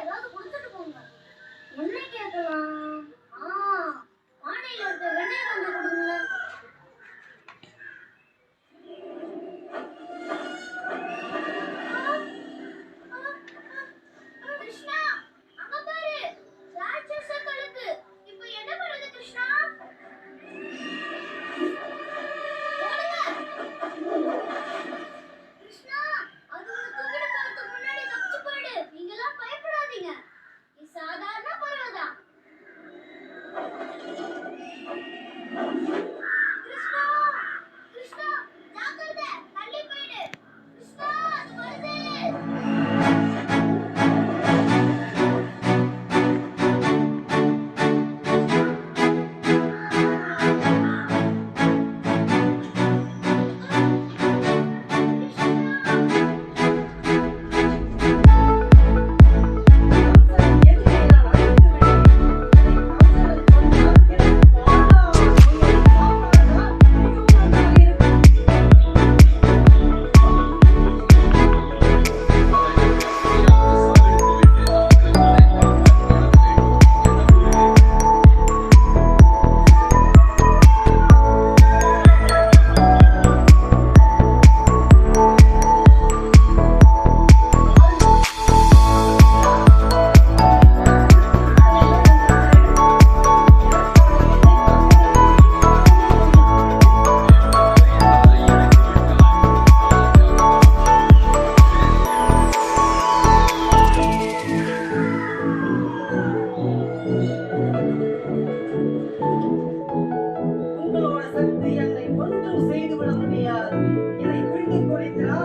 ஏதாவது கொடுத்துட்டு போங்க. என்ன கேட்கலாம்? ஆ, பானையில இருக்க வெண்ணெய் கொஞ்சம் கொடுங்களேன். கிருஷ்ணா, அங்க பாரு, ராட்சச கழுகு. இப்போ என்ன பண்ணுது கிருஷ்ணா? கிருஷ்ணா, அது உன்னை தூக்கிட்டு போறதுக்கு முன்னாடி தப்பிச்சு போயிடு. நீங்கெல்லாம் பயப்படாதீங்க. இது சாதாரண பறவைதான். கிருஷ்ணா, கிருஷ்ணா, ஜாக்கிரதை, தள்ளி போயிடு. கிருஷ்ணா, அது வருது. உங்களோட சக்தி என்னை ஒன்றும் செய்துவிட முடியாது. இதை புரிந்து கொள்கிறா?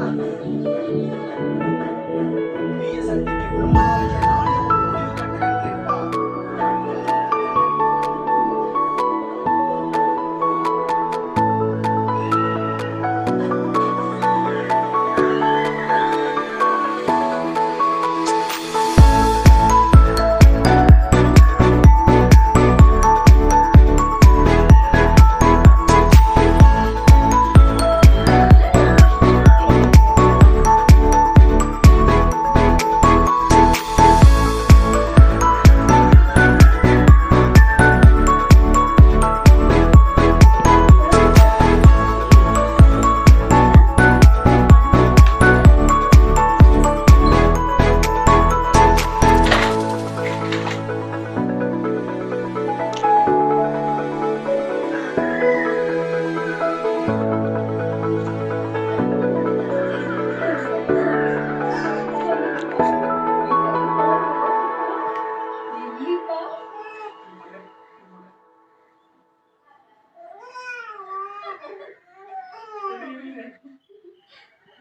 புதிய சக்திக்கு பிரம்மாவிய நானே ஒரு முடிவு கட்டியிருக்கிறேன்.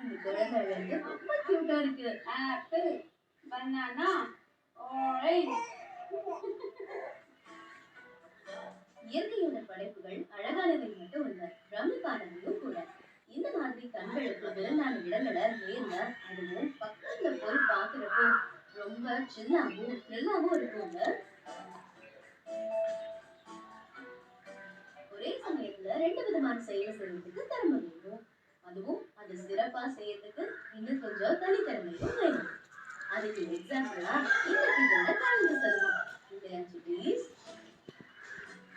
இந்த குழந்தை வந்து ரொம்ப கியூட்டா இருக்கு. Apple, banana, orange. இயற்கையோட படைப்புகள் அழகானவை மட்டும் இல்ல, பிரமிப்பானவையும் கூட. இந்த மாதிரி கண்களுக்கு விருந்தான இடங்களை நேர்ல, அதுவும் பக்கத்துல போய் பாக்குறப்போ ரொம்ப சில்லாவும் த்ரில்லாவும் இருக்குங்க. ஒரே சமயத்துல ரெண்டு விதமான செயலை செய்யறதுக்கு திறமை வேணும். அதுவும் அது சிறப்பா செய்யறதுக்கு இன்னும் கொஞ்சம் தனித்திறமையும் வேணும். அதுக்கு எக்ஸாம்பிளா இன்னைக்கு கூட கலந்து செல்வம் இல்லையா சுட்டீஸ்?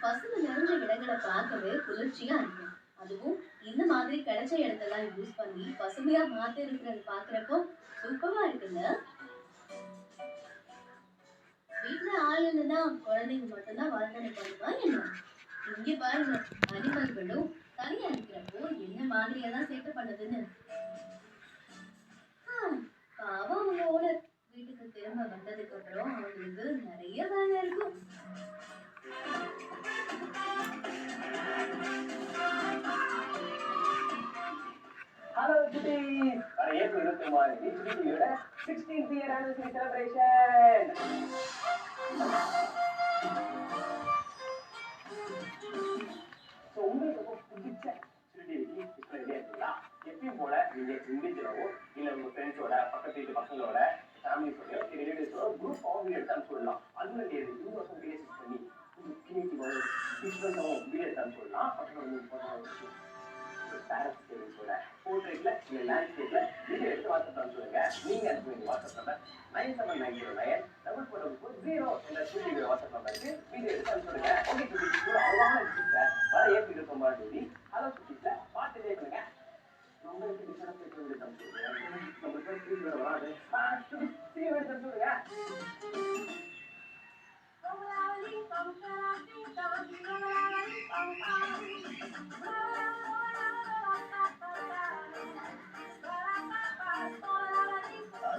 பசுமை நிறைஞ்ச இடங்களை பார்க்கவே குளிர்ச்சியா இருக்கும். அதுவும் இந்த மாதிரி கிடைச்ச இடத்தெல்லாம் யூஸ் பண்ணி பசுமையா மாத்தி இருக்கிறது பாக்குறப்போ சூப்பரா இருக்குல்ல? வீட்டுல ஆள் இல்லைன்னா குழந்தைங்க மட்டும்தான் வளர்த்தனை பண்ணுவா என்ன? இங்க பாருங்க, அனிமல்களும் தனியா இருக்கிறப்போ என்ன மாதிரியெல்லாம் சேட்டை பண்ணுதுன்னு. பாவம் அவங்க ஓனர் வீட்டுக்கு திரும்ப வந்ததுக்கு அப்புறம் அவங்களுக்கு நிறைய வேலை இருக்கும். Hello, Kitties! Our April 16th year anniversary celebration! So, உங்களுக்கு பிடிச்ச சிறுநீருக்கு டிஸ்பிளே இருக்குங்களா? எப்பயும் போல நீங்க இண்டிவிஜுவலோ இல்ல உங்க ஃப்ரெண்ட்ஸோட பக்கத்து வீட்டு பசங்களோட ஃபேமிலிஸோட ரிலேட்டிவ்ஸோட குரூப் ஆஃப் வீடியோஸ் அனுப்பிச்சுடலாம். அதுல இந்த வருஷம் கிரியேட் பண்ணி கிரியேட்டிவாக டிஃப்ரெண்டாகவும் வீடியோஸ் அனுப்பிச்சுடலாம். பசங்க பேரண்ட்ஸ் போர்ட்ரேட்ல இல்ல லேண்ட்ஸ்கேப்ல வீடியோ எடுத்து வாட்ஸ்அப் அனுப்பிச்சுடுங்க. நீங்க அனுப்ப வேண்டிய வாட்ஸ்அப் நம்பர் 97909440 என்ற ஸ்டுடியோ வாட்ஸ்அப் நம்பருக்கு வீடியோ எடுத்து அனுப்பிச்சுடுங்க. ஓகே குட்டீஸ், ஒரு அழகான விஷயத்தை வர ஏப்ரல் 29ஆம் தேதி ஹலோ குட்டீஸ்ல பார்த்து என்ஜாய் பண்ணுங்க. உங்களுக்கு டிஃபரெண்ட் பேசுறது அனுப்பிச்சுடுங்க. நம்மளுக்கு ஸ்கிரீன் வேற வராது. சீக்கிரம் எடுத்து அனுப்பிச்சுடுங்க.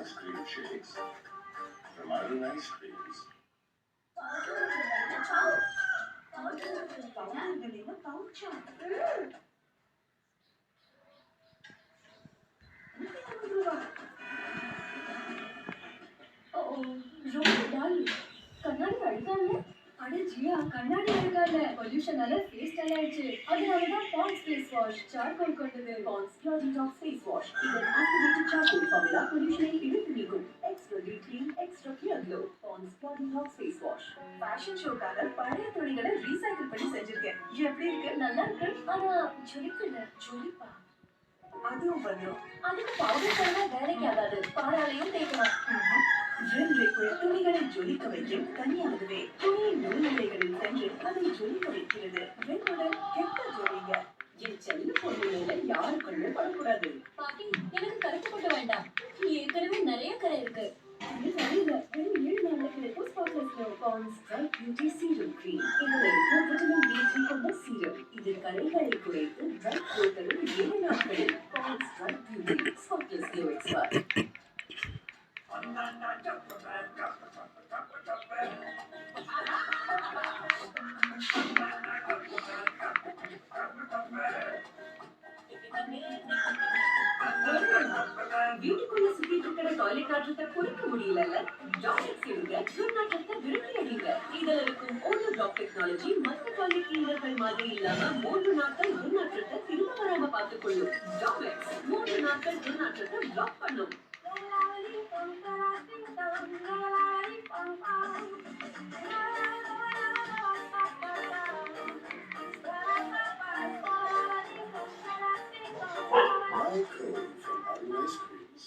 Ice cream shakes from Iron Ice Creams. ரொம்ப டல். கண்ணாடி அழுக்கால. அட ஜியா, கண்ணாடி அழுக்கால. பொல்யூஷனால ஃபேஸ் டல் ஆயிடுச்சு. அதனாலதான் பாண்ட்ஸ் ஃபேஸ் வாஷ் சார்கோல் கொண்டது. Pond's pure detox face wash. இதன் ஆக்டிவேட்டட் சார்கோல் ஃபார்முலா பொல்யூஷனை இழுத்து நீக்கும். Extra deep clean, extra clear glow. Pond's pure detox face wash. Fashion ஷோக்காக பழைய துணிகளை ரீசைக்கிள் பண்ணி செஞ்சிருக்கேன். எப்படி இருக்கு? நல்லா இருக்கு. ஆனா ஜொலிக்கல. ஜொலிப்பா. அதுவும் வந்துடும். அதுக்கு பவுடர் பண்ணா வேலைக்கு ஆகாது. பாராலையும் தேய்க்கலாம். ரின் லிக்விட் துணிகளை ஜொலிக்க வைக்கும் தனியாகவே. துணியின் நூல்நிலைகளில் சென்று அதை ஜொலிக்க வைக்கிறது. ரின்னுடன் கெட்ட ஜொலிங்க. என் செல்ல பொருளில யாரு கண்ணு படக்கூடாது. பாட்டி, எனக்கு கருத்து போட்ட வேண்டாம். ஏற்கனவே நிறைய கரை இருக்கு. இது சரியில்லை. வெறும் 7 நாள்ல கிடைக்கும் spotless glow. Pond's bright beauty serum cream. இதுல இருக்கும் விட்டமின் B3 கொண்ட சீரம். இது கரைகளை குறைத்து பிரைட் க்ளோ தரும் 7 நாட்களில். Pond's bright beauty spotless glow expert. வீட்டுக்குள்ள சுத்திட்டு இருக்கிற டாய்லெட் நாற்றத்தை குறைக்க முடியல. டாக்டெக்ஸ் எடுங்க, துர்நாற்றத்தை விரட்டி அடிங்க. இதுல இருக்கும் ஓட்டோ டாக் டெக்னாலஜி மற்ற டாய்லெட் கிளீனர்கள் மாதிரி இல்லாம 3 நாட்கள் துர்நாற்றத்தை திரும்ப வராம பார்த்துக்கொள்ளும். டாக்டெக்ஸ் 3 நாட்கள் துர்நாற்றத்தை பிளாக் பண்ணும். My code from Iron Ice Creams.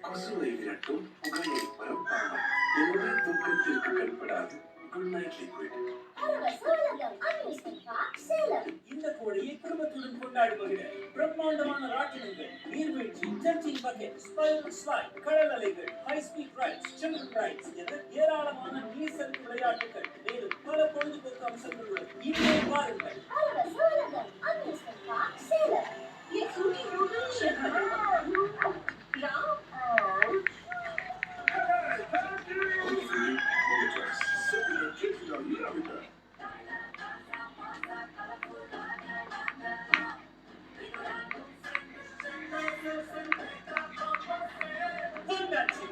கொசுவை விரட்டும் புகையை பரப்பாமல் என்னுடைய தூக்கத்திற்கு கண்படாது குட் நைட் லிக்விட். இந்த கோடையை குடும்பத்துடன் கொண்டாடுவது பிரம்மாண்டமான ராட்டினங்கள், நீர்வீழ்ச்சி, ஜட்ஜிங் பக்கெட், ஸ்பைரல் ஸ்லைட், கடல் அலைகள், high speed rides, children rides என ஏராளமான நீர்சல் விளையாட்டுகள், மேலும் பல பொழுதுபோக்கு அம்சங்களுடன் இங்கே பாருங்கள். Hopefully, all the class simply are kicking on me everywhere. வந்தாச்சு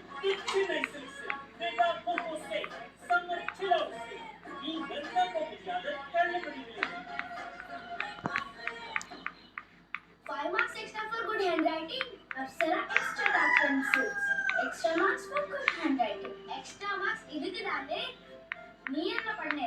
சென்னை சில்க்ஸில் mega bogo sale, summer chill out sale. நீங்கள் நம்ப முடியாத தள்ளுபடி விலைகள். 5 marks extra for good handwriting. Apsara extra dark pencils. Extra marks for good handwriting. Extra marks இதுக்குதானே. நீ என்ன பண்ண?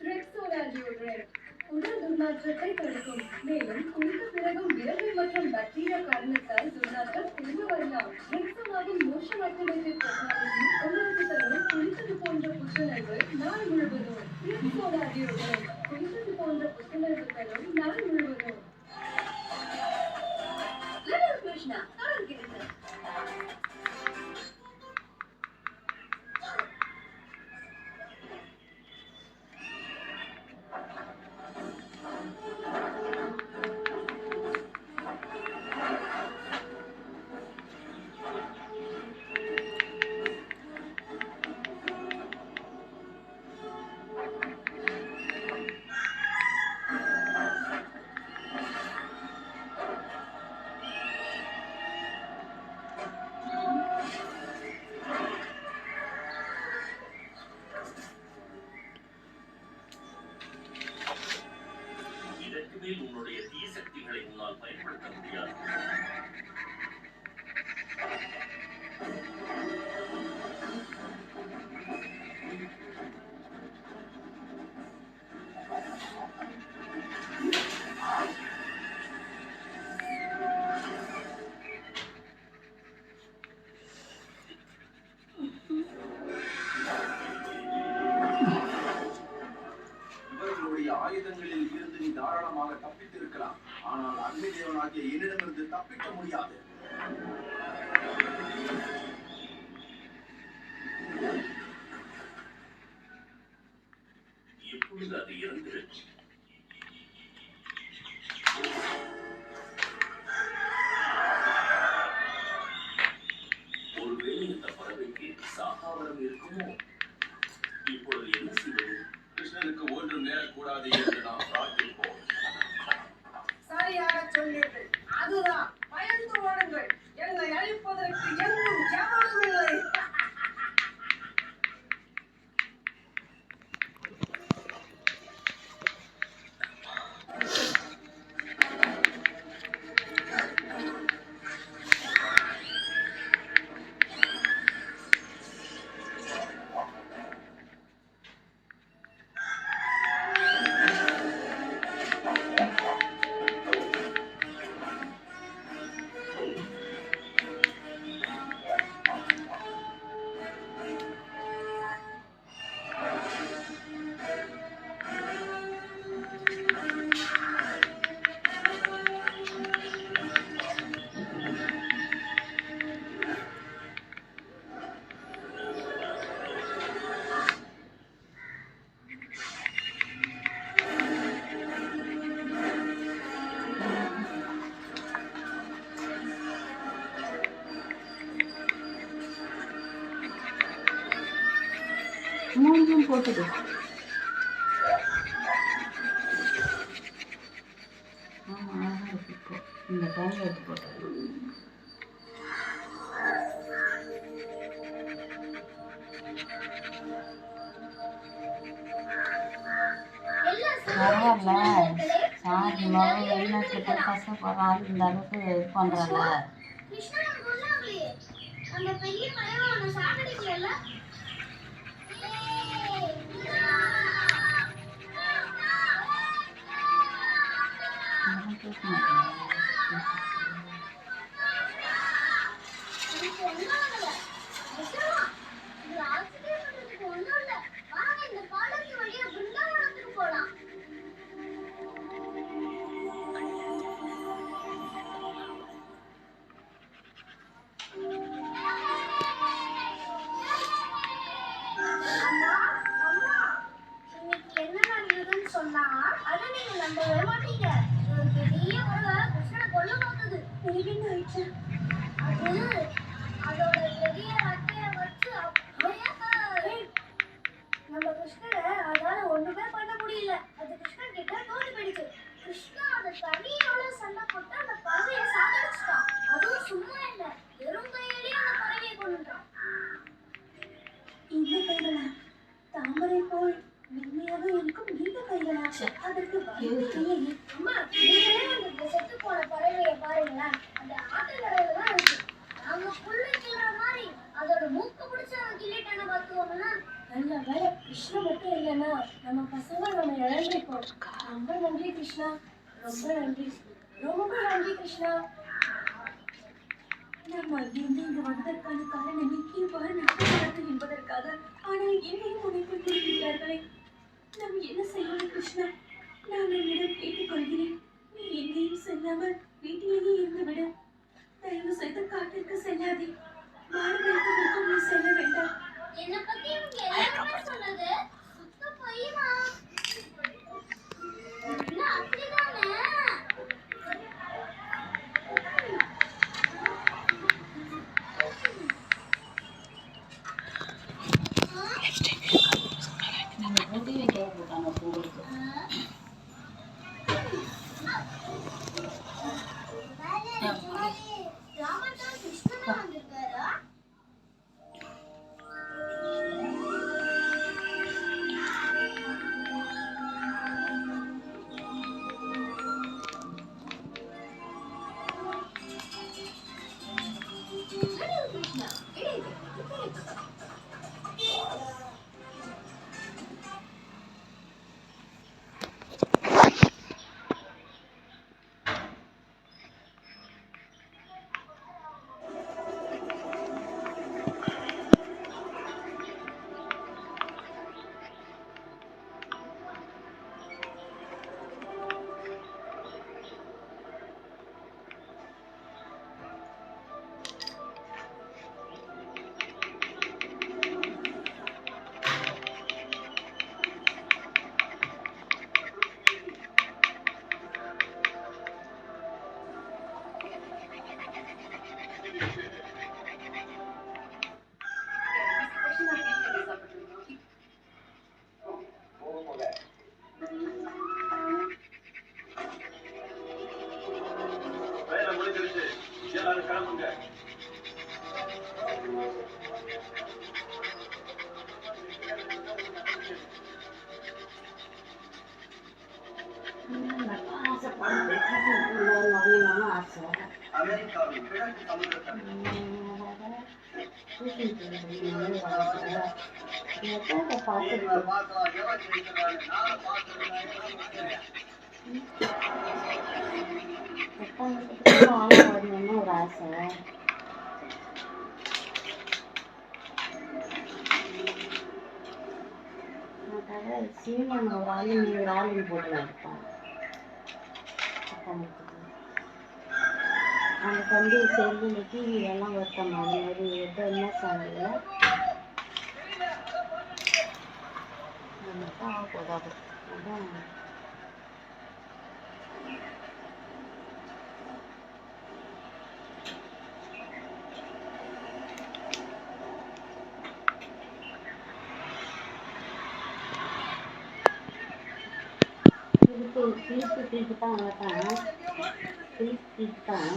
ரெக்ஸோனா டியோட்ரண்ட் உடல் துர்நாற்றத்தை தடுக்கும். மேலும் குளித்த பிறகும் விரல்கள் மற்றும் பாக்டீரியா காரணத்தால் துர்நாற்றம் திரும்ப வரலாம். ரெக்ஸோனாவின் மோஷன் ஆக்டிவேட்டட் டெக்னாலஜி உங்களுக்கு தரும் குளித்தது போன்ற புத்துணர்வு நாள் முழுவதும். ரெக்ஸோனா டியோட்ரண்ட் குளித்தது போன்ற புத்துணர்வு தரும் நாள் முழுவதும். லிட்டில் கிருஷ்ணா தொடர்கிறது. இதற்கு மேல் உன்னுடைய தீய சக்திகளை உன்னால் பயன்படுத்த முடியாது. ஆகிய என்னிடமிருந்து தப்பிக்க முடியாது. எப்பொழுது அது இறந்திருக்கும்? ஒருவேளை இந்த பறவைக்கு சாகாவரம் இருக்குமோ? இப்பொழுது என்ன செய்வது? கிருஷ்ணனுக்கு ஒன்றும் நேரக்கூடாது என்று நாம் பிரார்த்திப்போம். சரியாக சொன்னீர்கள். அதுதான், பயந்து ஓடுங்கள். என்னை அழிப்பதற்கு எங்கும் எவரும் இல்லை. மூஞ்சும் போட்டுது. இந்த டைம்ல எடுத்து போட்டது. பரவாயில்ல, சாரி மொபைல் வெளிநாட்டுல போய் கஷ்டப்படுறான், இந்த அளவுக்கு இது பண்றல. அந்த பெரிய பையன் அவனை சாகடிக்கல. சொன்னா அதை நீங்க நம்பவே மாட்டீங்க. ஒரு பெரிய பறவை கிருஷ்ணனை கொல்ல பார்த்தது. அது அதோட பெரிய ரெக்கைய வச்சு அப்படியே நம்ம கிருஷ்ணரை அதால ஒண்ணுமே பண்ண முடியல. அது கிருஷ்ணன் கிட்ட தோல்வி போயிடுச்சு. கிருஷ்ணா அந்த தனியோட சண்டை போட்டு அந்த பறவையை சாகடிச்சுட்டான். அதுவும் சும்மா இல்ல, வெறும் கையிலேயே அந்த பறவையை கொண்டுட்டான். இந்த கைகளா தாமரை போல் மென்மையாக இருக்கும் இந்த கைகளா? அதற்கு அம்மா, நீங்களே அந்த செத்து போன பறவையை பாருங்களேன். அந்த ஆட்டுக்கடையில தான் இருக்கு. நாங்க புல்லு கிள்ற மாதிரி அதோட மூக்கு பிடிச்சு அவன் கிள்ளிட்டான பார்த்துக்கோங்களா. நல்ல வேலை கிருஷ்ணா மட்டும் இல்லைன்னா நம்ம பசங்க நம்ம இழந்திருப்போம். ரொம்ப நன்றி கிருஷ்ணா, ரொம்ப நன்றி, ரொம்ப நன்றி கிருஷ்ணா. நம்ம அங்கிருந்து இங்க வந்ததற்கான காரணமே இவ்வாறு நடக்கிறது என்பதற்காக. ஆனால் என்னையும் உனக்கு குறிப்பிட்டார்களே, நாம் என்ன செய்யணும் கிருஷ்ணா? நான் என்னிடம் கேட்டுக்கொள்கிறேன், நீ எங்கேயும் செல்லாமல் வீட்டிலேயே இருந்து விட. தயவு செய்து காட்டிற்கு செல்லாதே. மாடு மேய்ப்பதற்கும் நீ செல்ல வேண்டாம். என்னை பத்தி இவங்க எல்லாருமே சொன்னது சுத்த பொய்மா. அப்படிதானே? ஊட்டி வைக்க போட்டாங்க பூவுக்கு. ராமன் தான் கிருஷ்ணனா வந்திருக்காரா? கிருஷ்ணா இடையே. ஆசை. அமெரிக்காவின் கிழக்கு சமுத்திரத்தில் பார்க்கலாம் எவன் ஜெயிக்கிறான்னு. நானும் பார்த்துருக்கேன். வரணும்னு ஒரு ஆசை. சீமான் ஒரு ஆளு நீ ஒரு ஆளுன்னு போட்டு எடுப்பான். எனக்கு வந்து செல்லுல டிவிலெல்லாம் வைப்பாங்க. அது மாதிரி எதோ என்ன சேனலில் தான் ஆகக்கூடாது. அதான் திருப்பி தான் வளர்த்தேன். திருப்பி தான்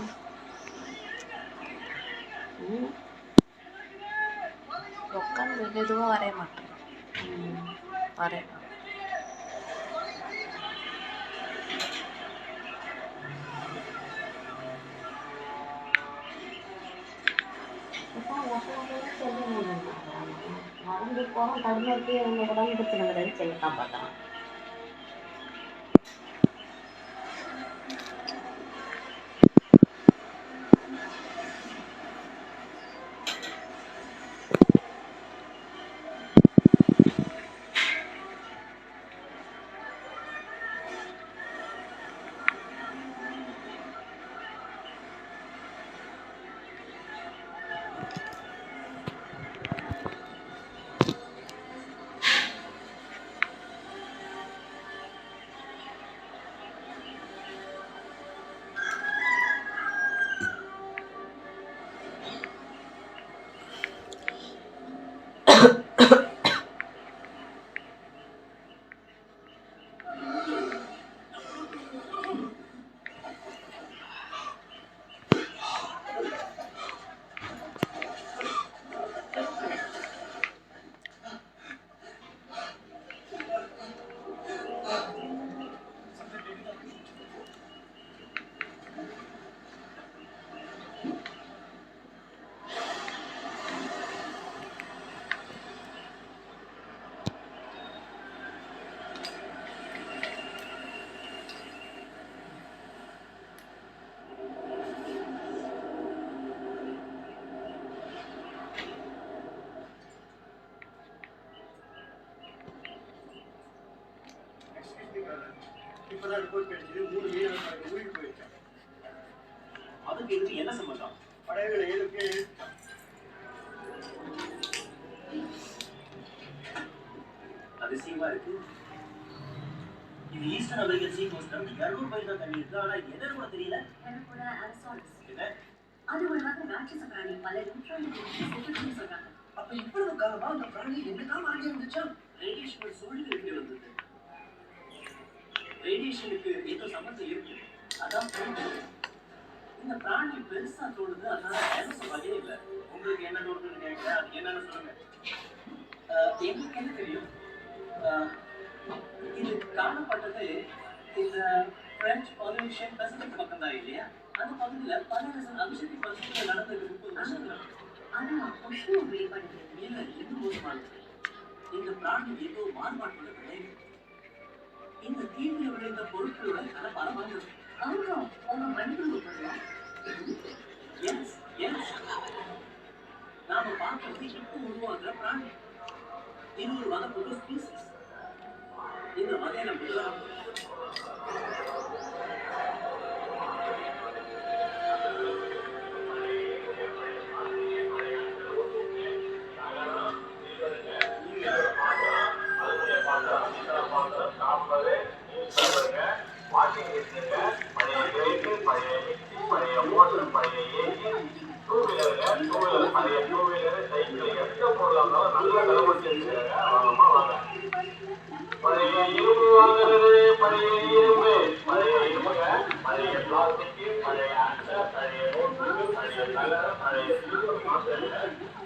உட்காந்து எதுவும் வரைய மாட்டேன். வரைய நடந்து போகிறோம் தடுமாற்றி அவங்க உடம்பு பிரச்சனை கிடையாது சொல்லி காப்பாற்றலாம். இப்பதான் ரிப்போர்ட் கிடைச்சது. 3 வீரர்கள் உயிர் போயிருக்காங்க. அதுக்கு இதுக்கு என்ன சம்பந்தம்? படைகளை எதுக்கு அதிசயமா இருக்கு. இது ஈஸ்டர்ன் அமெரிக்கன் சீ கோஸ்ட்ல 200 மைல் தான் தண்ணி இருக்கு. ஆனா என்னன்னு கூட தெரியல. எனக்கு கூட அரசாங்கம் என்ன? அது ஒரு வகை ராட்சச பிராணி. பல நூற்றாண்டுகளுக்கு சொல்றாங்க. அப்ப இவ்வளவு காலமா அந்த பிராணி என்னதான் ஆடி இருந்துச்சா? ரேடியேஷன் சூழ்நிலை எப்படி வந்தது? ரேடியேஷனுக்கு ஏதோ சம்பந்தம் இருக்கு. அதான் புரியுது. இந்த பிராணி பெருசா தோணுது. அதனால டைனோசர் வகையே இல்லை. உங்களுக்கு என்ன தோணுதுன்னு கேட்க அது என்னன்னு சொல்லுங்க. எங்களுக்கு என்ன தெரியும்? இது காணப்பட்டது இந்த பிரெஞ்சு பாலினேஷியன் பசிபிக் பக்கம் தான் இல்லையா? அந்த பகுதியில் பல அபிஷேகி பரிசுகள் நடந்தது 30 வருஷங்கள். ஆனா உஷ்ணம் வெளிப்படுது. இல்லை, இன்னும் மோசமானது. இந்த பிராணி ஏதோ மாறுபாட்டுள்ள விளைவு. இந்த தீவில் விளைந்த பொருட்களோட கலை பல வந்தது. அவங்க உங்க மனிதர்கள் பொருளா? எஸ் எஸ் நாம பார்க்கறது இப்போ உருவாக்குற பிராணி. இது ஒரு வகை புது ஸ்பீசிஸ். இந்த வகையில முதலாம்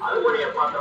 அறுவடைய பார்க்க